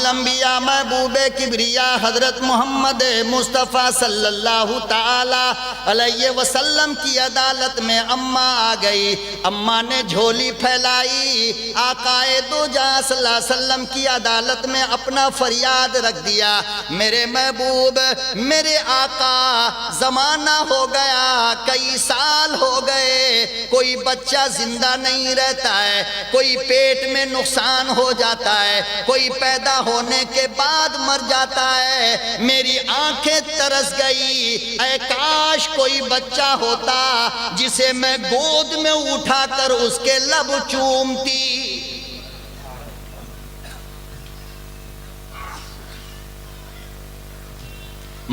الانبیاء محبوب کبریا حضرت محمد مصطفیٰ صلی اللہ تعالی علیہ وسلم کی عدالت میں اماں آ گئی. اماں نے جھولی پھیلائی، آقا دو جہاں صلی اللہ علیہ وسلم کی عدالت میں اپنا فریاد رکھ دیا. میرے محبوب، میرے آقا، زمانہ ہو گیا، کئی سال ہو گئے، کوئی بچہ زندہ نہیں رہتا ہے، کوئی پیٹ میں نقصان ہو جاتا ہے، کوئی پیدا ہونے کے بعد مر جاتا ہے. میری آنکھیں ترس گئی، اے کاش کوئی بچہ ہوتا جسے میں گود میں اٹھا کر اس کے لب چومتی.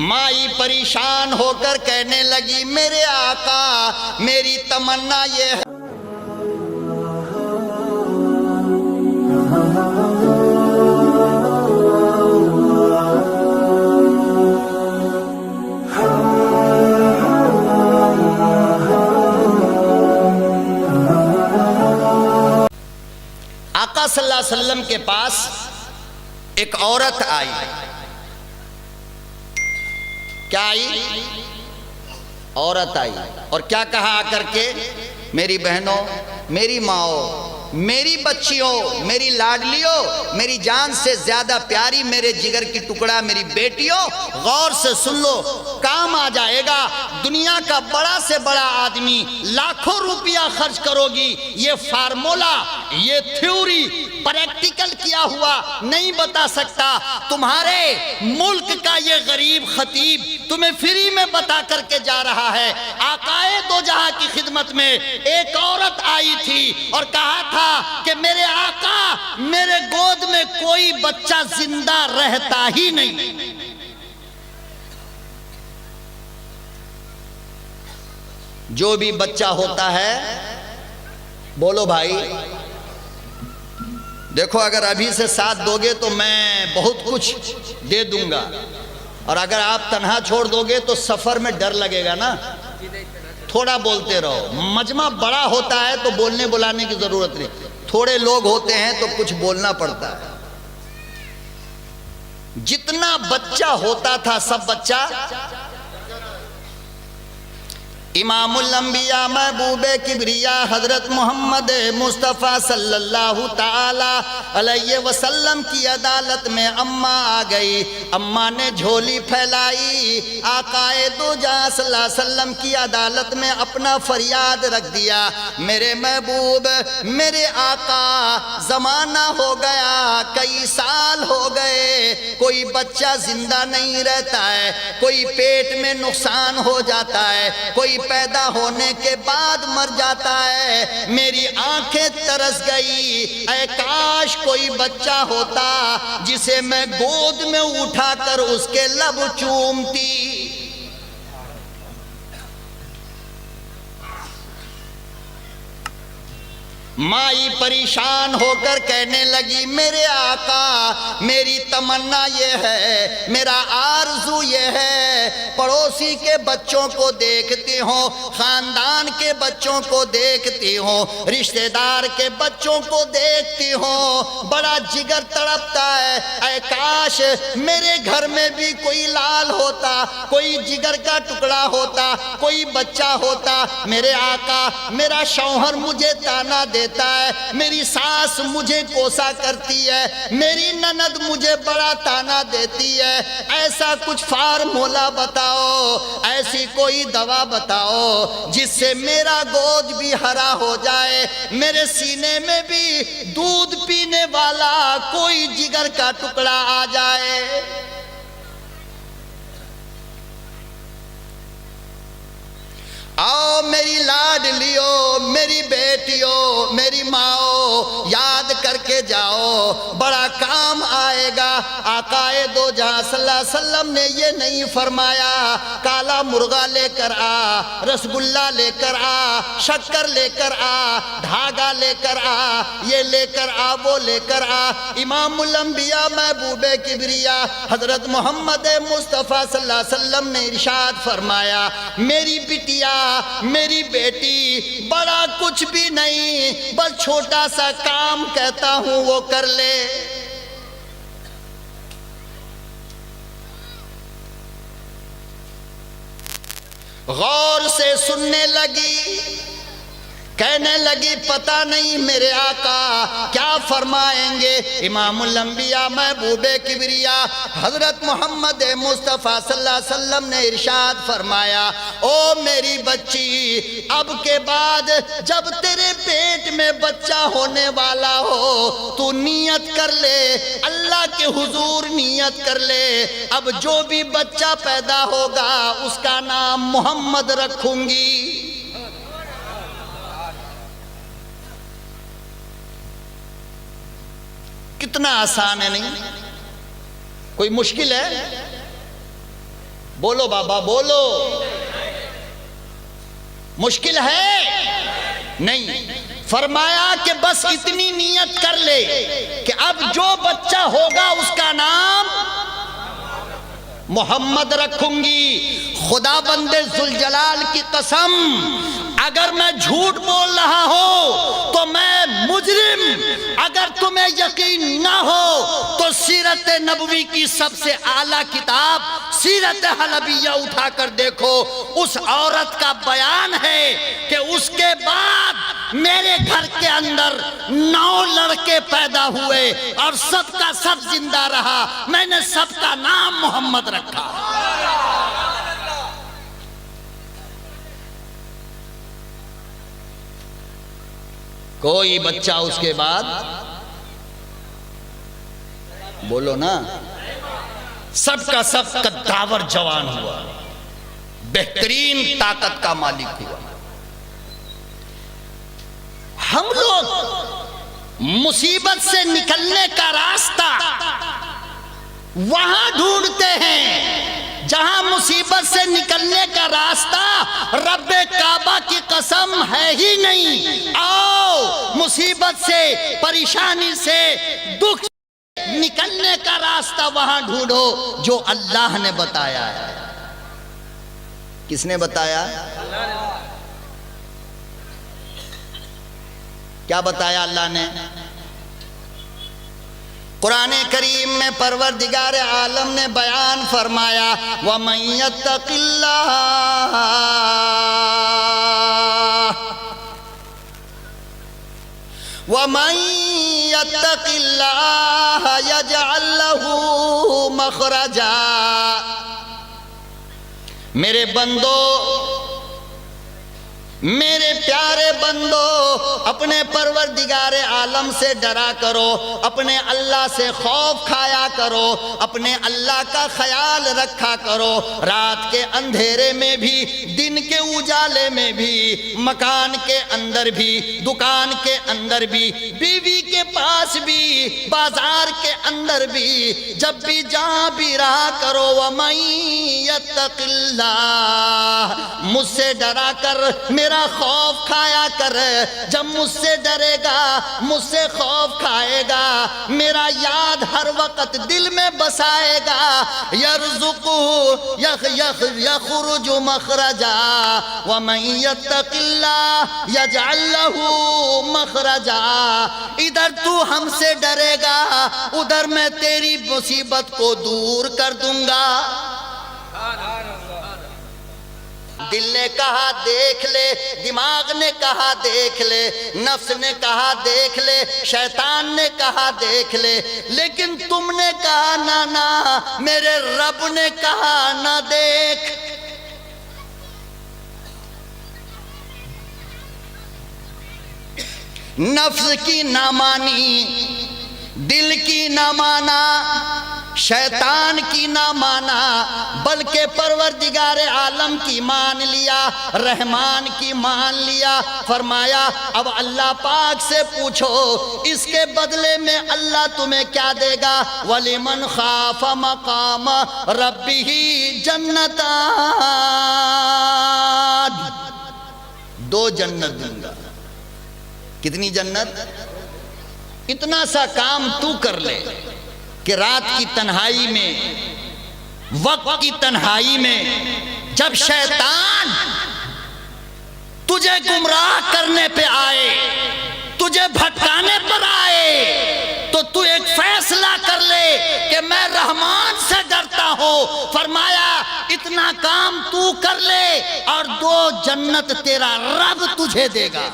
مائی پریشان ہو کر کہنے لگی، میرے آقا، میری تمنا یہ ہے. آقا صلی اللہ علیہ وسلم کے پاس ایک عورت آئی. کیا آئی؟ عورت آئی. اور کیا کہا آ کر کے؟ میری بہنوں، میری ماؤں، میری بچیوں، میری لاڈلیوں، میری جان سے زیادہ پیاری، میرے جگر کی ٹکڑا، میری بیٹیوں، غور سے سن لو، کام آ جائے گا. دنیا کا بڑا سے بڑا آدمی لاکھوں روپیہ خرچ کرو گی، یہ فارمولا، یہ تھیوری پریکٹیکل کیا ہوا نہیں بتا سکتا. تمہارے ملک کا یہ غریب خطیب تمہیں فری میں بتا کر کے جا رہا ہے. آقائے دو جہاں کی خدمت میں ایک عورت آئی تھی اور کہا تھا کہ میرے آقا، میرے گود میں کوئی بچہ زندہ رہتا ہی نہیں. جو بھی بچہ ہوتا ہے، بولو بھائی، دیکھو اگر ابھی سے ساتھ دو گے تو میں بہت کچھ دے دوں گا، اور اگر آپ تنہا چھوڑ دو گے تو سفر میں ڈر لگے گا نا. تھوڑا بولتے رہو. مجمع بڑا ہوتا ہے تو بولنے بلانے کی ضرورت نہیں، تھوڑے لوگ ہوتے ہیں تو کچھ بولنا پڑتا ہے. جتنا بچہ ہوتا تھا سب بچہ امام الانبیاء محبوب کبریا حضرت محمد مصطفیٰ صلی اللہ تعالی علیہ وسلم کی عدالت میں اماں آ گئی. اماں نے جھولی پھیلائی، آقا دو جہاں صلی اللہ علیہ وسلم کی عدالت میں اپنا فریاد رکھ دیا. میرے محبوب، میرے آقا، زمانہ ہو گیا، کئی سال ہو گئے، کوئی بچہ زندہ نہیں رہتا ہے، کوئی پیٹ میں نقصان ہو جاتا ہے، کوئی پیدا ہونے کے بعد مر جاتا ہے. میری آنکھیں ترس گئی، اے کاش کوئی بچہ ہوتا جسے میں گود میں اٹھا کر اس کے لب چومتی. مائی پریشان ہو کر کہنے لگی، میرے آقا، میری تمنا یہ ہے، میرا آرزو یہ ہے، پڑوسی کے بچوں کو دیکھتی ہوں، خاندان کے بچوں کو دیکھتی ہوں، رشتہ دار کے بچوں کو دیکھتی ہوں، بڑا جگر تڑپتا ہے. اے کاش میرے گھر میں بھی کوئی لال ہوتا، کوئی جگر کا ٹکڑا ہوتا، کوئی بچہ ہوتا. میرے آقا، میرا شوہر مجھے تانا دیتا ہے، میری ساس مجھے کوسا کرتی ہے، میری نند مجھے بڑا تانا دیتی ہے. ایسا کچھ فارمولا بتاؤ، ایسی کوئی دوا بتاؤ جس سے میرا گود بھی ہرا ہو جائے، میرے سینے میں بھی دودھ پینے والا کوئی جگر کا ٹکڑا آ جائے. آؤ میری لاڈلیو، میری بیٹیوں، میری ماؤں، یاد کر کے جاؤ، بڑا کام آئے گا. آقا دو جہاں صلی اللہ علیہ وسلم نے یہ نہیں فرمایا کالا مرغا لے کر آ، رسگلہ لے کر آ، شکر لے کر آ، دھاگا لے کر آ، یہ لے کر آ، وہ لے کر آ. امام الانبیاء محبوب کبریا حضرت محمد مصطفیٰ صلی اللہ علیہ وسلم نے ارشاد فرمایا، میری بٹیا، میری بیٹی، بڑا کچھ بھی نہیں، بس چھوٹا سا کام کہتا ہوں وہ کر لے. غور سے سننے لگی، کہنے لگی پتہ نہیں میرے آقا کیا فرمائیں گے۔ امام الانبیاء محبوب کبریا حضرت محمد مصطفیٰ صلی اللہ علیہ وسلم نے ارشاد فرمایا، او میری بچی، اب کے بعد جب تیرے پیٹ میں بچہ ہونے والا ہو تو نیت کر لے، اللہ کے حضور نیت کر لے، اب جو بھی بچہ پیدا ہوگا اس کا نام محمد رکھوں گی۔ کتنا آسان ہے، نہیں کوئی مشکل ہے؟ بولو بابا بولو، مشکل ہے نہیں۔ فرمایا کہ بس اتنی نیت کر لے کہ اب جو بچہ ہوگا اس کا نام محمد رکھوں گی۔ خدا بندے ذوالجلال کی قسم، اگر میں جھوٹ بول رہا ہوں تو میں مجرم، اگر تمہیں یقین نہ ہو تو سیرت نبوی کی سب سے اعلیٰ کتاب سیرت حلبیہ اٹھا کر دیکھو، اس عورت کا بیان ہے کہ اس کے بعد میرے گھر کے اندر 9 لڑکے پیدا ہوئے اور سب کا سب زندہ رہا، میں نے سب کا نام محمد رکھا۔ کوئی بچہ اس کے بعد، بولو نا، سب کا سب قداور جوان ہوا، بہترین طاقت کا مالک ہوا۔ ہم لوگ مصیبت سے نکلنے کا راستہ وہاں ڈھونڈتے ہیں جہاں مصیبت سے نکلنے کا راستہ رب کعبہ کی قسم ہے ہی نہیں۔ آؤ مصیبت سے، پریشانی سے، دکھ سے نکلنے کا راستہ وہاں ڈھونڈو جو اللہ نے بتایا ہے۔ کس نے بتایا؟ کیا بتایا اللہ نے؟ قرآن کریم میں پروردگار عالم نے بیان فرمایا، وَمَن يَتَّقِ اللَّهَ وَمَن يَتَّقِ اللَّهَ يَجْعَل لَّهُ مَخْرَجًا۔ میرے بندو، میرے پیارے بندو، اپنے پروردگار عالم سے ڈرا کرو، اپنے اللہ سے خوف کھایا کرو، اپنے اللہ کا خیال رکھا کرو، رات کے اندھیرے میں بھی، دن کے اجالے میں بھی، مکان کے اندر بھی، دکان کے اندر بھی، بیوی کے پاس بھی، بازار کے اندر بھی، جب بھی جہاں بھی رہا کرو، وَمَن يَتَّقِ اللَّهَ، مجھ سے ڈرا کر میرا خوف کھایا کر، جب مجھ سے ڈرے گا، مجھ سے خوف کھائے گا، میرا یاد ہر وقت دل میں بسائے گا، یرزقہ یخرج مخرجا ومن یتق اللہ یجعل لہ مخرجا۔ ادھر تو ہم سے ڈرے گا، ادھر میں تیری مصیبت کو دور کر دوں گا۔ دل نے کہا دیکھ لے، دماغ نے کہا دیکھ لے، نفس نے کہا دیکھ لے، شیطان نے کہا دیکھ لے، لیکن تم نے کہا نہ نہ، میرے رب نے کہا نہ دیکھ۔ نفس کی نہ مانی، دل کی نہ مانا، شیطان کی نہ مانا، بلکہ پروردگار عالم کی مان لیا، رحمان کی مان لیا۔ فرمایا اب اللہ پاک سے پوچھو اس کے بدلے میں اللہ تمہیں کیا دے گا؟ وَلِمَنْ خَافَ مَقَامَ رَبِّهِ جَنَّتَانِ، 2 جنت دوں گا۔ کتنی جنت؟ اتنا سا کام تو کر لے کہ رات کی تنہائی میں، وقت کی تنہائی میں، جب شیطان تجھے گمراہ کرنے پہ آئے، تجھے بھٹکانے پر آئے، تو تو ایک فیصلہ کر لے کہ میں رحمان سے ڈرتا ہوں۔ فرمایا اتنا کام تو کر لے اور 2 جنت تیرا رب تجھے دے گا.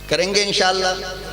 کریں گے انشاءاللہ.